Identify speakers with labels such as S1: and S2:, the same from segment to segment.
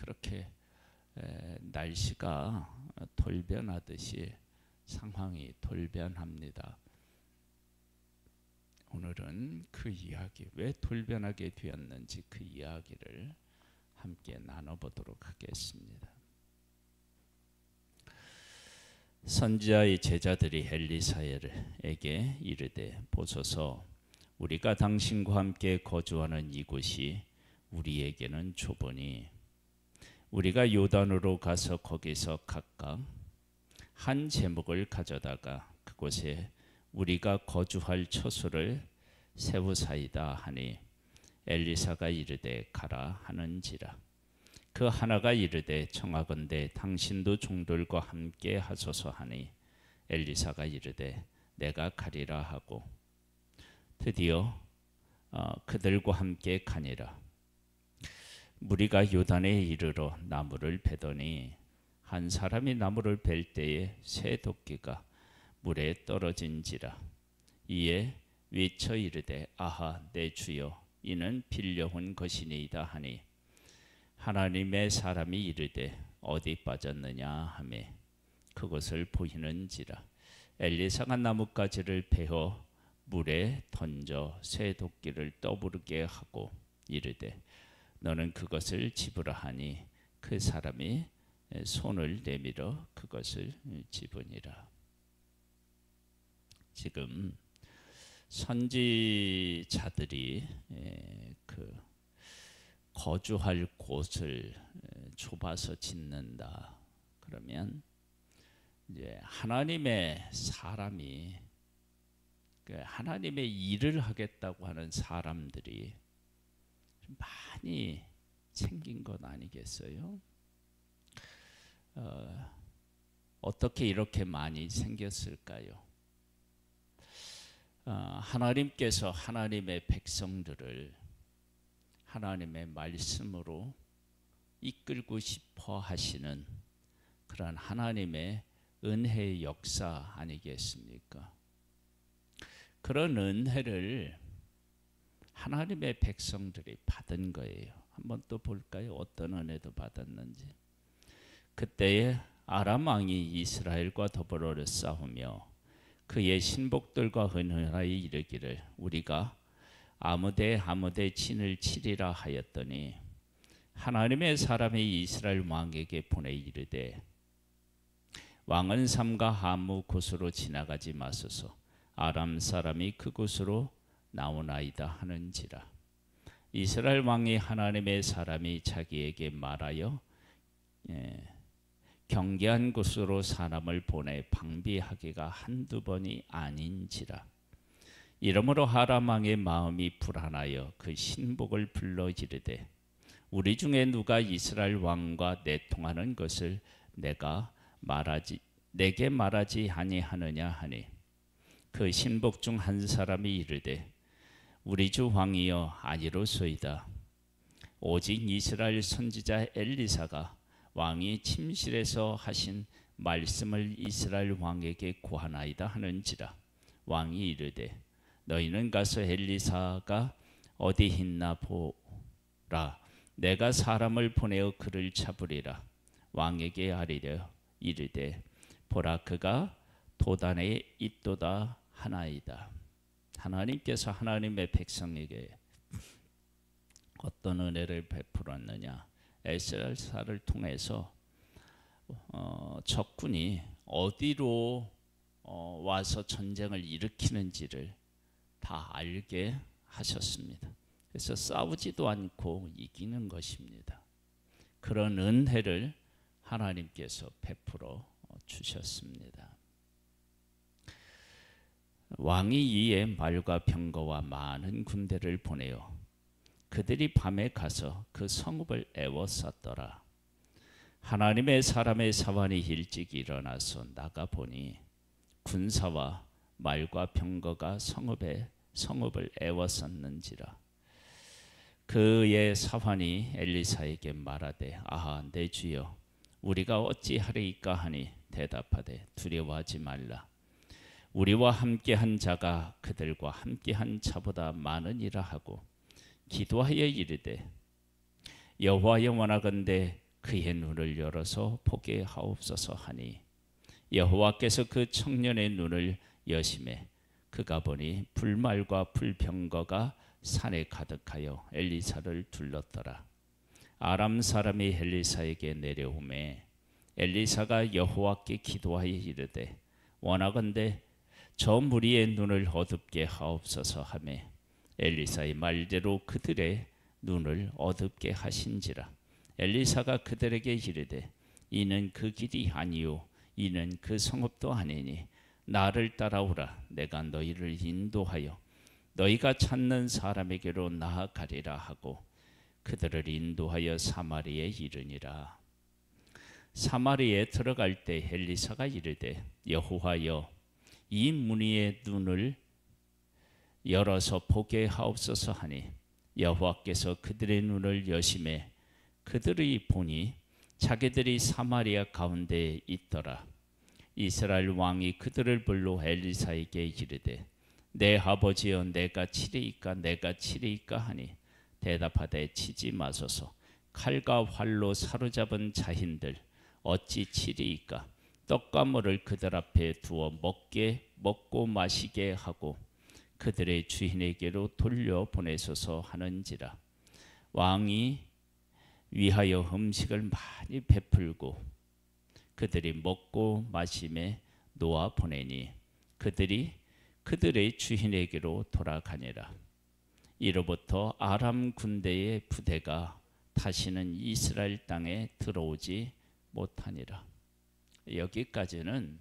S1: 그렇게 날씨가 돌변하듯이 상황이 돌변합니다. 오늘은 그 이야기, 왜 돌변하게 되었는지 그 이야기를 함께 나눠보도록 하겠습니다. 선지자의 제자들이 엘리사에게 이르되 보소서, 우리가 당신과 함께 거주하는 이곳이 우리에게는 좁으니 우리가 요단으로 가서 거기서 각각 한 제목을 가져다가 그곳에 우리가 거주할 처소를 세우사이다 하니 엘리사가 이르되 가라 하는지라. 그 하나가 이르되 청하건대 당신도 종들과 함께 하소서 하니 엘리사가 이르되 내가 가리라 하고 드디어 그들과 함께 가니라. 무리가 요단에 이르러 나무를 베더니 한 사람이 나무를 벨 때에 새 도끼가 물에 떨어진지라. 이에 외쳐 이르되 아하 내 주여, 이는 빌려온 것이니이다 하니 하나님의 사람이 이르되 어디 빠졌느냐 하매 그것을 보이는지라. 엘리사가 나뭇가지를 베어 물에 던져 새 도끼를 떠부르게 하고 이르되 너는 그것을 집으라 하니 그 사람이 손을 내밀어 그것을 집으니라. 지금 선지자들이 그 거주할 곳을 좁아서 짓는다. 그러면 이제 하나님의 사람이, 하나님의 일을 하겠다고 하는 사람들이 좀 많이 생긴 것 아니겠어요? 어떻게 이렇게 많이 생겼을까요? 하나님께서 하나님의 백성들을 하나님의 말씀으로 이끌고 싶어 하시는 그런 하나님의 은혜의 역사 아니겠습니까? 그런 은혜를 하나님의 백성들이 받은 거예요. 한번 또 볼까요? 어떤 은혜도 받았는지. 그때에 아람 왕이 이스라엘과 더불어 싸우며 그의 신복들과 헌혈하여 이르기를 우리가 아무데 진을 치리라 하였더니 하나님의 사람이 이스라엘 왕에게 보내 이르되 왕은 삼가 아무 곳으로 지나가지 마소서, 아람 사람이 그곳으로 나오나이다 하는지라. 이스라엘 왕이 하나님의 사람이 자기에게 말하여 경계한 곳으로 사람을 보내 방비하기가 한두 번이 아닌지라. 이러므로 아람 왕의 마음이 불안하여 그 신복을 불러 이르되 우리 중에 누가 이스라엘 왕과 내통하는 것을 내게 말하지 아니하느냐 하니 그 신복 중 한 사람이 이르되 우리 주 왕이여 아니로소이다. 오직 이스라엘 선지자 엘리사가 왕이 침실에서 하신 말씀을 이스라엘 왕에게 구하나이다 하는지라. 왕이 이르되 너희는 가서 엘리사가 어디 있나 보라. 내가 사람을 보내어 그를 잡으리라. 왕에게 아뢰려 이르되 보라, 그가 도단에 있도다 하나이다. 하나님께서 하나님의 백성에게 어떤 은혜를 베풀었느냐. 엘사를 통해서 적군이 어디로 와서 전쟁을 일으키는지를 다 알게 하셨습니다. 그래서 싸우지도 않고 이기는 것입니다. 그런 은혜를 하나님께서 베풀어 주셨습니다. 왕이 이에 말과 병거와 많은 군대를 보내어 그들이 밤에 가서 그 성읍을 에워쌌더라. 하나님의 사람의 사환이 일찍 일어나서 나가보니 군사와 말과 병거가 성읍을 에워쌌는지라. 그의 사환이 엘리사에게 말하되 아하 내 주여, 우리가 어찌하리이까 하니 대답하되 두려워하지 말라. 우리와 함께한 자가 그들과 함께한 자보다 많으니라 하고 기도하여 이르되 여호와여 원하건대 그의 눈을 열어서 보게 하옵소서 하니 여호와께서 그 청년의 눈을 여심해 그가 보니 불말과 불병거가 산에 가득하여 엘리사를 둘렀더라. 아람 사람이 엘리사에게 내려오매 엘리사가 여호와께 기도하여 이르되 원하건대 저 무리의 눈을 어둡게 하옵소서 하매 엘리사의 말대로 그들의 눈을 어둡게 하신지라. 엘리사가 그들에게 이르되 이는 그 길이 아니요 이는 그 성읍도 아니니 나를 따라오라. 내가 너희를 인도하여 너희가 찾는 사람에게로 나아가리라 하고 그들을 인도하여 사마리에 이르니라. 사마리에 들어갈 때 엘리사가 이르되 여호와여 이 무리의 눈을 열어서 보게 하옵소서 하니 여호와께서 그들의 눈을 여심해 그들이 보니 자기들이 사마리아 가운데에 있더라. 이스라엘 왕이 그들을 불러 엘리사에게 이르되 내 아버지여 내가 치리이까 내가 치리이까 하니 대답하되 치지 마소서. 칼과 활로 사로잡은 자인들 어찌 치리이까. 떡과 물을 그들 앞에 두어 먹고 마시게 하고 그들의 주인에게로 돌려보내소서 하는지라. 왕이 위하여 음식을 많이 베풀고 그들이 먹고 마심에 놓아 보내니 그들이 그들의 주인에게로 돌아가니라. 이로부터 아람 군대의 부대가 다시는 이스라엘 땅에 들어오지 못하니라. 여기까지는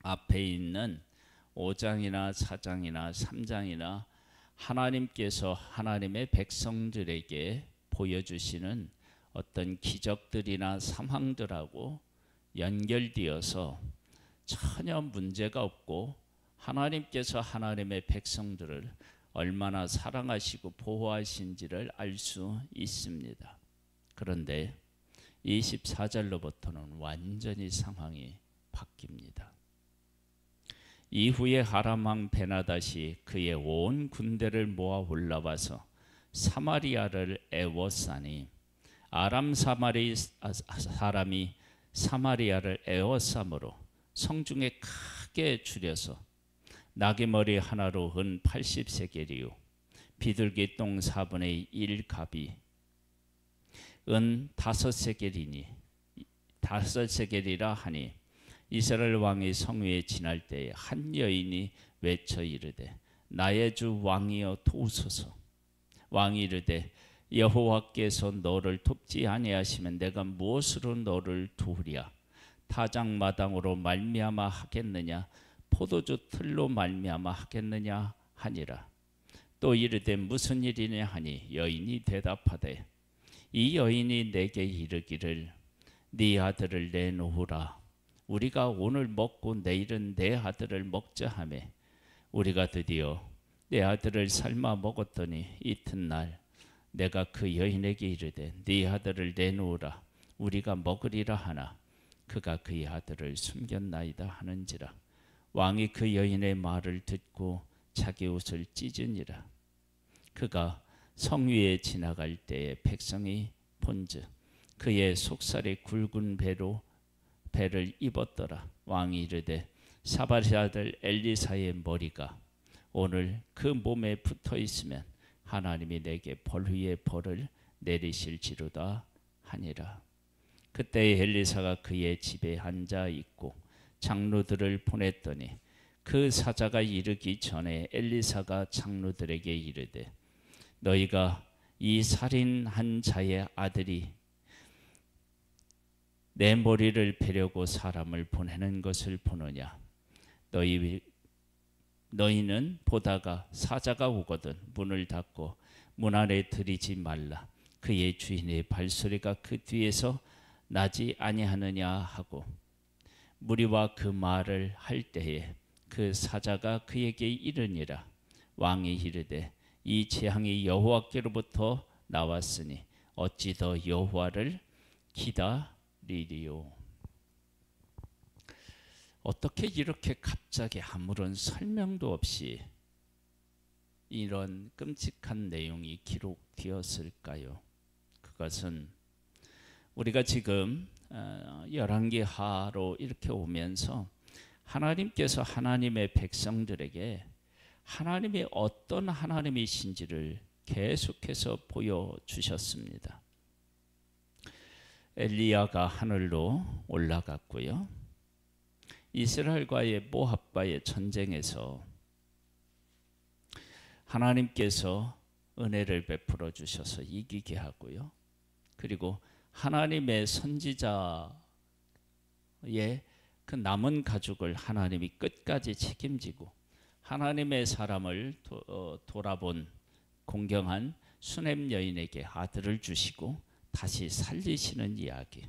S1: 앞에 있는 5장이나 4장이나 3장이나 하나님께서 하나님의 백성들에게 보여주시는 어떤 기적들이나 상황들하고 연결되어서 전혀 문제가 없고 하나님께서 하나님의 백성들을 얼마나 사랑하시고 보호하신지를 알 수 있습니다. 그런데 24절로부터는 완전히 상황이 바뀝니다. 이후에 아람 왕 베나닷이 그의 온 군대를 모아 올라와서 사마리아를 애워싸니 아람 사람이 사마리아를 애워싸므로 성중에 크게 줄여서 나귀머리 하나로 은 80세겔이요 비둘기 똥 4분의 1갑이 은 5세겔이라 하니 이스라엘 왕이 성위에 지날 때에 한 여인이 외쳐 이르되 나의 주 왕이여 도우소서. 왕이 이르되 여호와께서 너를 돕지 아니하시면 내가 무엇으로 너를 도우랴. 타작마당으로 말미암아 하겠느냐 포도주 틀로 말미암아 하겠느냐 하니라. 또 이르되 무슨 일이냐 하니 여인이 대답하되 이 여인이 내게 이르기를 네 아들을 내놓으라. 우리가 오늘 먹고 내일은 내 아들을 먹자 하며 우리가 드디어 내 아들을 삶아 먹었더니 이튿날 내가 그 여인에게 이르되 네 아들을 내놓으라. 우리가 먹으리라 하나 그가 그의 아들을 숨겼나이다 하는지라. 왕이 그 여인의 말을 듣고 자기 옷을 찢으니라. 그가 성 위에 지나갈 때에 백성이 본즉 그의 속살이 굵은 배를 입었더라. 왕이 이르되 사바리 아들 엘리사의 머리가 오늘 그 몸에 붙어 있으면 하나님이 내게 벌 위에 벌을 내리실지로다 하니라. 그때 엘리사가 그의 집에 앉아 있고 장로들을 보냈더니 그 사자가 이르기 전에 엘리사가 장로들에게 이르되 너희가 이 살인한 자의 아들이 내 머리를 베려고 사람을 보내는 것을 보느냐. 너희는 보다가 사자가 오거든 문을 닫고 문 안에 들이지 말라. 그의 주인의 발소리가 그 뒤에서 나지 아니하느냐 하고 무리와 그 말을 할 때에 그 사자가 그에게 이르니라. 왕이 이르되 이 재앙이 여호와께로부터 나왔으니 어찌 더 여호와를 기다리리요. 어떻게 이렇게 갑자기 아무런 설명도 없이 이런 끔찍한 내용이 기록되었을까요? 그것은 우리가 지금 열왕기하로 이렇게 오면서 하나님께서 하나님의 백성들에게 하나님이 어떤 하나님이신지를 계속해서 보여주셨습니다. 엘리야가 하늘로 올라갔고요. 이스라엘과의 모압과의 전쟁에서 하나님께서 은혜를 베풀어 주셔서 이기게 하고요. 그리고 하나님의 선지자의 그 남은 가족을 하나님이 끝까지 책임지고 하나님의 사람을 돌아본 공경한 수넴 여인에게 아들을 주시고 다시 살리시는 이야기.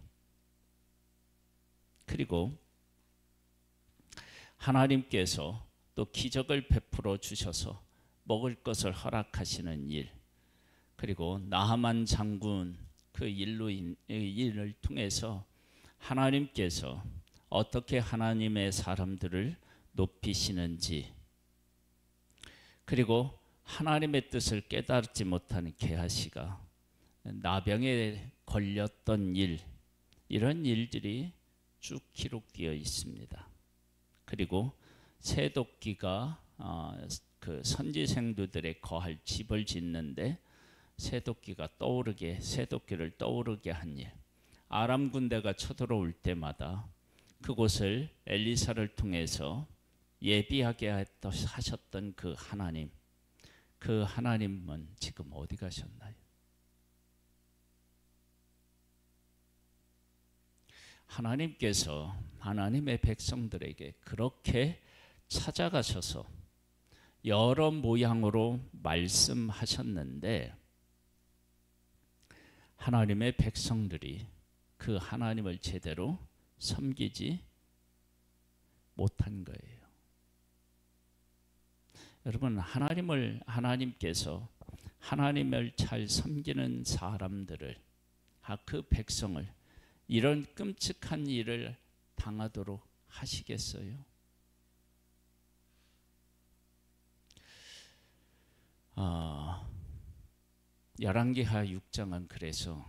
S1: 그리고 하나님께서 또 기적을 베풀어 주셔서 먹을 것을 허락하시는 일. 그리고 나하만 장군 그 일을 통해서 하나님께서 어떻게 하나님의 사람들을 높이시는지, 그리고 하나님의 뜻을 깨닫지 못하는 게하시가 나병에 걸렸던 일, 이런 일들이 쭉 기록되어 있습니다. 그리고 새도끼가 그 선지생들의 거할 집을 짓는데 새도끼를 떠오르게 한 일. 아람 군대가 쳐들어올 때마다 그곳을 엘리사를 통해서 예비하게 하셨던 그 하나님, 그 하나님은 지금 어디 가셨나요? 하나님께서 하나님의 백성들에게 그렇게 찾아가셔서 여러 모양으로 말씀하셨는데 하나님의 백성들이 그 하나님을 제대로 섬기지 못한 거예요. 여러분, 하나님께서 하나님을 잘 섬기는 사람들을, 그 백성을 이런 끔찍한 일을 당하도록 하시겠어요? 열왕기하 6장은 그래서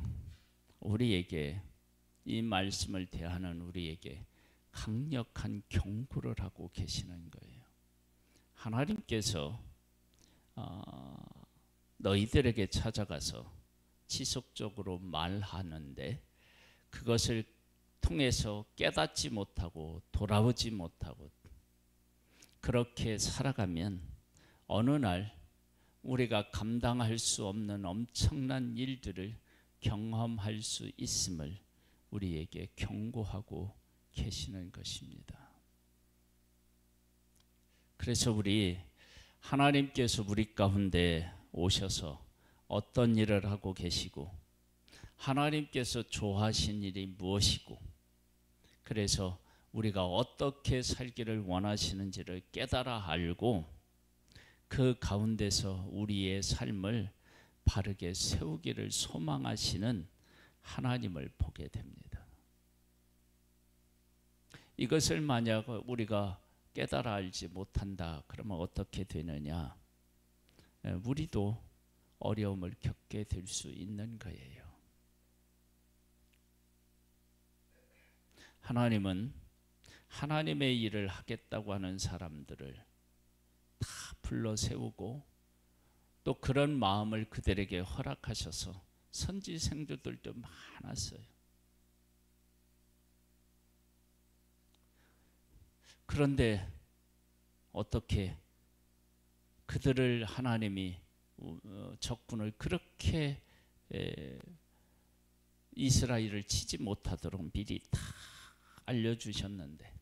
S1: 우리에게, 이 말씀을 대하는 우리에게 강력한 경고를 하고 계시는 거예요. 하나님께서 너희들에게 찾아가서 지속적으로 말하는데 그것을 통해서 깨닫지 못하고 돌아오지 못하고 그렇게 살아가면 어느 날 우리가 감당할 수 없는 엄청난 일들을 경험할 수 있음을 우리에게 경고하고 계시는 것입니다. 그래서 하나님께서 우리 가운데 오셔서 어떤 일을 하고 계시고 하나님께서 좋아하신 일이 무엇이고 그래서 우리가 어떻게 살기를 원하시는지를 깨달아 알고 그 가운데서 우리의 삶을 바르게 세우기를 소망하시는 하나님을 보게 됩니다. 이것을 만약 우리가 깨달아 알지 못한다 그러면 어떻게 되느냐? 우리도 어려움을 겪게 될 수 있는 거예요. 하나님은 하나님의 일을 하겠다고 하는 사람들을 다 불러 세우고 또 그런 마음을 그들에게 허락하셔서 선지생들도 많았어요. 그런데 어떻게 그들을 하나님이 적군을 그렇게 이스라엘을 치지 못하도록 미리 다 알려주셨는데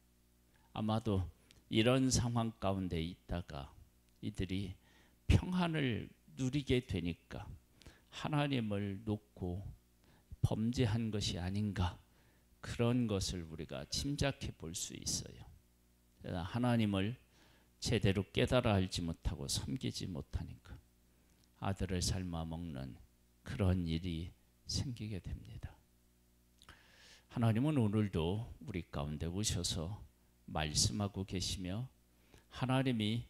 S1: 아마도 이런 상황 가운데 있다가 이들이 평안을 누리게 되니까 하나님을 놓고 범죄한 것이 아닌가, 그런 것을 우리가 짐작해 볼 수 있어요. 하나님을 제대로 깨달아 알지 못하고 섬기지 못하니까 아들을 삶아 먹는 그런 일이 생기게 됩니다. 하나님은 오늘도 우리 가운데 오셔서 말씀하고 계시며 하나님이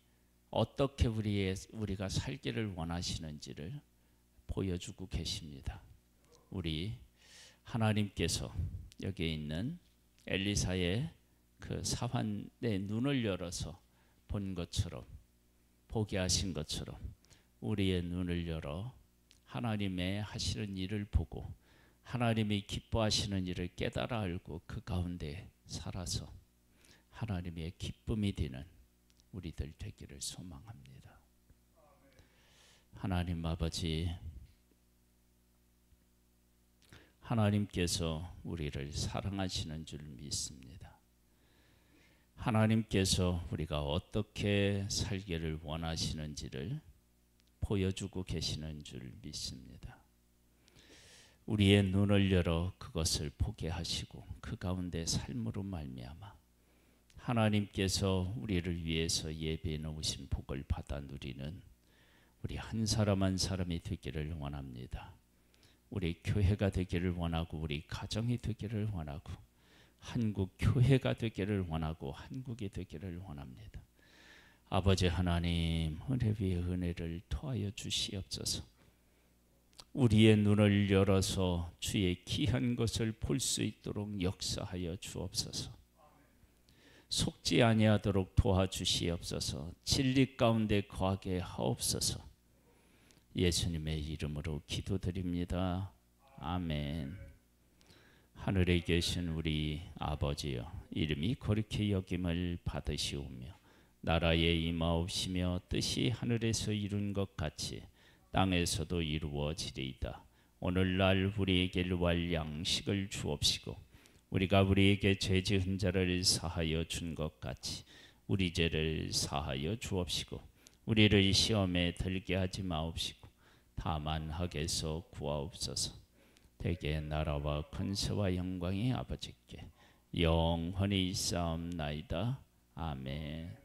S1: 어떻게 우리가 살기를 원하시는지를 보여주고 계십니다. 우리 하나님께서 여기에 있는 엘리사의 그 사환의 눈을 열어서 본 것처럼, 보게 하신 것처럼 우리의 눈을 열어 하나님의 하시는 일을 보고 하나님이 기뻐하시는 일을 깨달아 알고 그 가운데 살아서 하나님의 기쁨이 되는 우리들 되기를 소망합니다. 하나님 아버지, 하나님께서 우리를 사랑하시는 줄 믿습니다. 하나님께서 우리가 어떻게 살기를 원하시는지를 보여주고 계시는 줄 믿습니다. 우리의 눈을 열어 그것을 보게 하시고 그 가운데 삶으로 말미암아 하나님께서 우리를 위해서 예배해 놓으신 복을 받아 누리는 우리 한 사람 한 사람이 되기를 원합니다. 우리 교회가 되기를 원하고 우리 가정이 되기를 원하고 한국 교회가 되기를 원하고 한국이 되기를 원합니다. 아버지 하나님, 은혜 위에 은혜를 더하여 주시옵소서. 우리의 눈을 열어서 주의 귀한 것을 볼 수 있도록 역사하여 주옵소서. 속지 아니하도록 도와주시옵소서. 진리 가운데 거하게 하옵소서. 예수님의 이름으로 기도드립니다. 아멘. 하늘에 계신 우리 아버지여, 이름이 거룩히 여김을 받으시오며 나라에 임하옵시며 뜻이 하늘에서 이룬 것 같이 땅에서도 이루어지리이다. 오늘날 우리에게 일할 양식을 주옵시고 우리가 우리에게 죄 지은 자를 사하여 준 것 같이 우리 죄를 사하여 주옵시고 우리를 시험에 들게 하지 마옵시고 다만 악에서 구하옵소서. 대개 나라와 권세와 영광이 아버지께 영원히 있사옵나이다. 아멘.